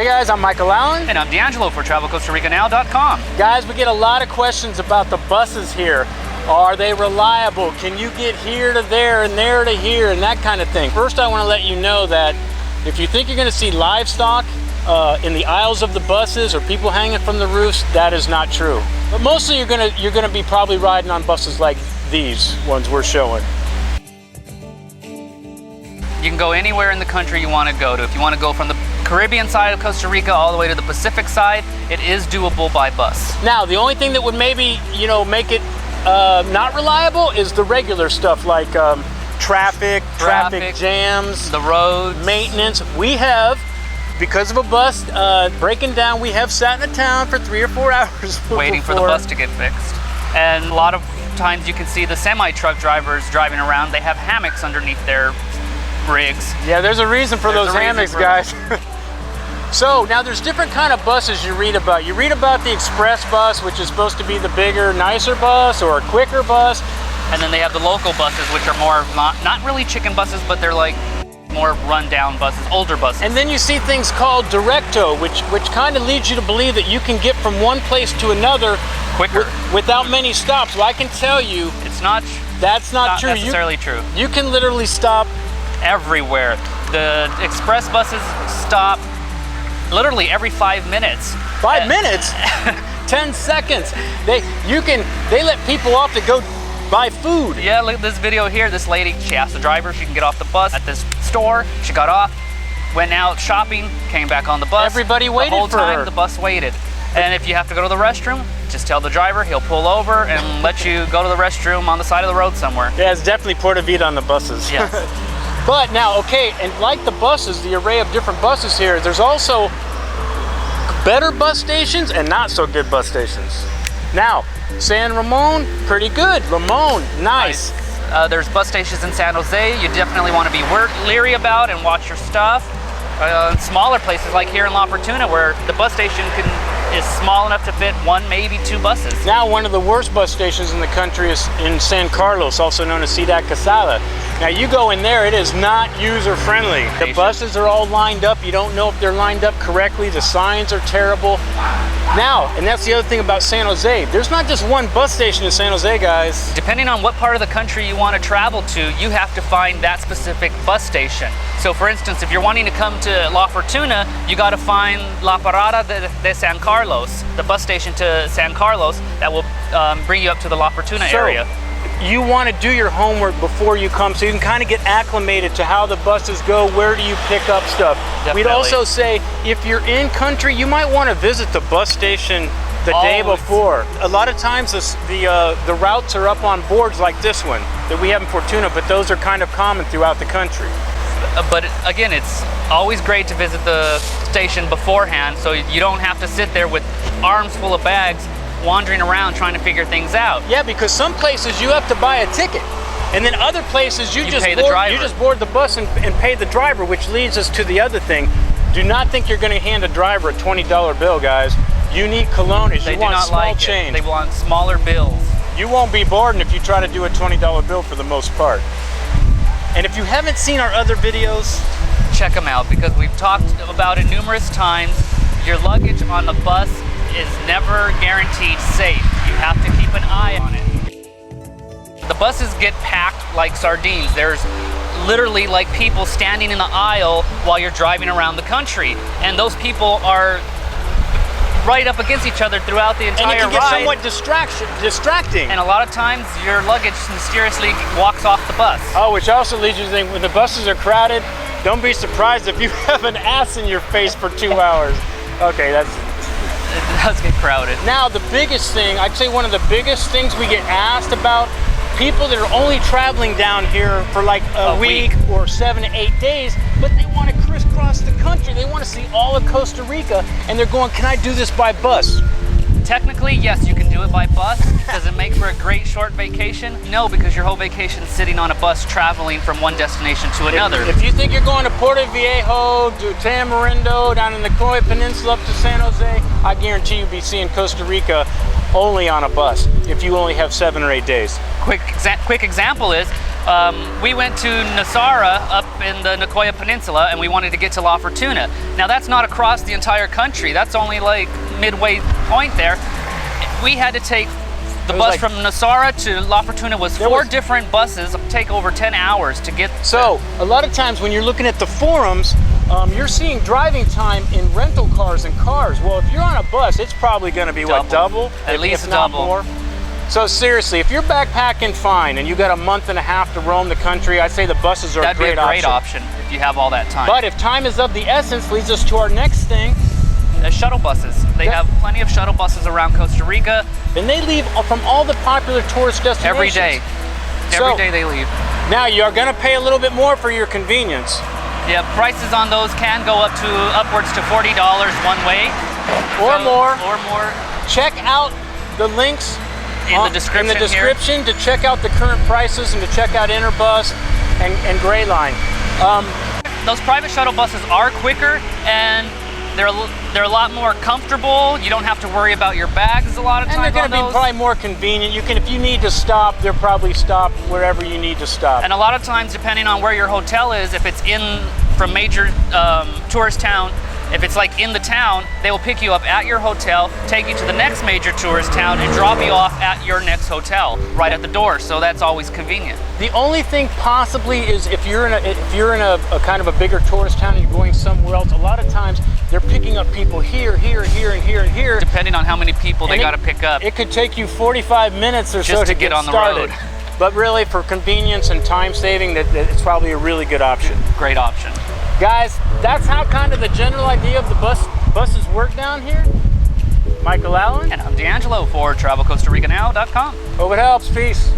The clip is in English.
Hey guys, I'm Michael Allen. And I'm D'Angelo for TravelCostaRicaNow.com. Guys, we get a lot of questions about the buses here. Are they reliable? Can you get here to there and there to here and that kind of thing? First, I want to let you know that if you think you're going to see livestock in the aisles of the buses or people hanging from the roofs, that is not true. But mostly you're going to be probably riding on buses like these ones we're showing. You can go anywhere in the country you want to go to. If you want to go from the Caribbean side of Costa Rica all the way to the Pacific side, it is doable by bus. Now, the only thing that would maybe, make it not reliable is the regular stuff like traffic jams, the roads, maintenance. We have, because of a bus breaking down, we have sat in a town for 3 or 4 hours waiting for the bus to get fixed. And a lot of times you can see the semi-truck drivers driving around. They have hammocks underneath their rigs. Yeah, there's a reason for those hammocks, guys. So now there's different kind of buses you read about. You read about the express bus, which is supposed to be the bigger, nicer bus or a quicker bus. And then they have the local buses, which are more not really chicken buses, but they're like more run-down buses, older buses. And then you see things called directo, which kind of leads you to believe that you can get from one place to another quicker without many stops. Well, I can tell you, that's not true. Necessarily true. You can literally stop everywhere. The express buses stop literally every 5 minutes. 5 minutes? 10 seconds. They let people off to go buy food. Yeah, look at this video here. This lady, she asked the driver if she can get off the bus at this store. She got off, went out shopping, came back on the bus. Everybody waited for her. The whole time the bus waited. And if you have to go to the restroom, just tell the driver, he'll pull over and let you go to the restroom on the side of the road somewhere. Yeah, it's definitely Porta Vida on the buses. Yes. But now, okay, and like the buses, the array of different buses here, there's also better bus stations and not so good bus stations. Now, San Ramon, pretty good. Ramon, nice. There's bus stations in San Jose you definitely want to be leery about and watch your stuff. Smaller places like here in La Fortuna, where the bus station is small enough to fit 1, maybe 2 buses. Now, one of the worst bus stations in the country is in San Carlos, also known as Ciudad Quesada. Now, you go in there, it is not user-friendly. The buses are all lined up. You don't know if they're lined up correctly. The signs are terrible. Now, and that's the other thing about San Jose. There's not just one bus station in San Jose, guys. Depending on what part of the country you want to travel to, you have to find that specific bus station. So, for instance, if you're wanting to come to La Fortuna, you got to find La Parada de San Carlos, the bus station to San Carlos that will bring you up to the La Fortuna area. You want to do your homework before you come so you can kind of get acclimated to how the buses go, where do you pick up stuff. Definitely. We'd also say if you're in country, you might want to visit the bus station the day before. A lot of times the routes are up on boards like this one that we have in Fortuna, but those are kind of common throughout the country. But again, it's always great to visit the station beforehand so you don't have to sit there with arms full of bags wandering around trying to figure things out. Yeah, because some places you have to buy a ticket, and then other places you just board the bus and pay the driver, which leads us to the other thing. Do not think you're going to hand a driver a $20 bill, guys. You need colones. They you want small change. They want smaller bills. You won't be boarding if you try to do a $20 bill for the most part. And if you haven't seen our other videos, check them out, because we've talked about it numerous times. Your luggage on the bus is never guaranteed safe. You have to keep an eye on it. The buses get packed like sardines. There's literally like people standing in the aisle while you're driving around the country. And those people are right up against each other throughout the entire ride. And it can get somewhat distracting. And a lot of times your luggage mysteriously walks off the bus. Oh, which also leads you to think, when the buses are crowded, don't be surprised if you have an ass in your face for 2 hours. Okay, it does get crowded. Now, the biggest thing, I'd say one of the biggest things we get asked about, people that are only traveling down here for like a week or 7 to 8 days, but they want to crisscross the country. They want to see all of Costa Rica, and they're going, can I do this by bus? Technically, yes, you can do it by bus. Does it make for a great short vacation? No, because your whole vacation is sitting on a bus traveling from one destination to another. If you think you're going to Puerto Viejo, to Tamarindo, down in the Coy Peninsula up to San Jose, I guarantee you'll be seeing Costa Rica only on a bus if you only have 7 or 8 days. Quick example is, We went to Nosara up in the Nicoya Peninsula, and we wanted to get to La Fortuna. Now that's not across the entire country. That's only like midway point there. We had to take the bus from Nosara to La Fortuna was four different buses, take over 10 hours to get there. So a lot of times when you're looking at the forums, you're seeing driving time in rental cars and cars. Well, if you're on a bus, it's probably going to be double? At least if not double. More. So seriously, if you're backpacking fine and you got a month and a half to roam the country, I'd say the buses are a great option. That'd be a great option if you have all that time. But if time is of the essence, leads us to our next thing. Shuttle buses. They have plenty of shuttle buses around Costa Rica. And they leave from all the popular tourist destinations. Every day. Every day they leave. Now you're going to pay a little bit more for your convenience. Yeah, prices on those can go up to upwards to $40 one way. Or more. Or more. Check out the links in the description to check out the current prices and to check out Interbus and Gray Line. Those private shuttle buses are quicker and they're a lot more comfortable. You don't have to worry about your bags a lot of times. And they're going to be probably more convenient. You can, if you need to stop, they'll probably stop wherever you need to stop. And a lot of times, depending on where your hotel is, if it's from major tourist town, if it's like in the town, they will pick you up at your hotel, take you to the next major tourist town, and drop you off at your next hotel right at the door. So that's always convenient. The only thing possibly is if you're in a kind of a bigger tourist town and you're going somewhere else, a lot of times they're picking up people here, here, here, and here, and here. Depending on how many people they got to pick up. It could take you 45 minutes or so to get on started. The road. But really, for convenience and time saving, it's probably a really good option. Great option. Guys, that's how kind of the general idea of the buses work down here. Michael Allen. And I'm D'Angelo for TravelCostaRicaNow.com. Hope it helps. Peace.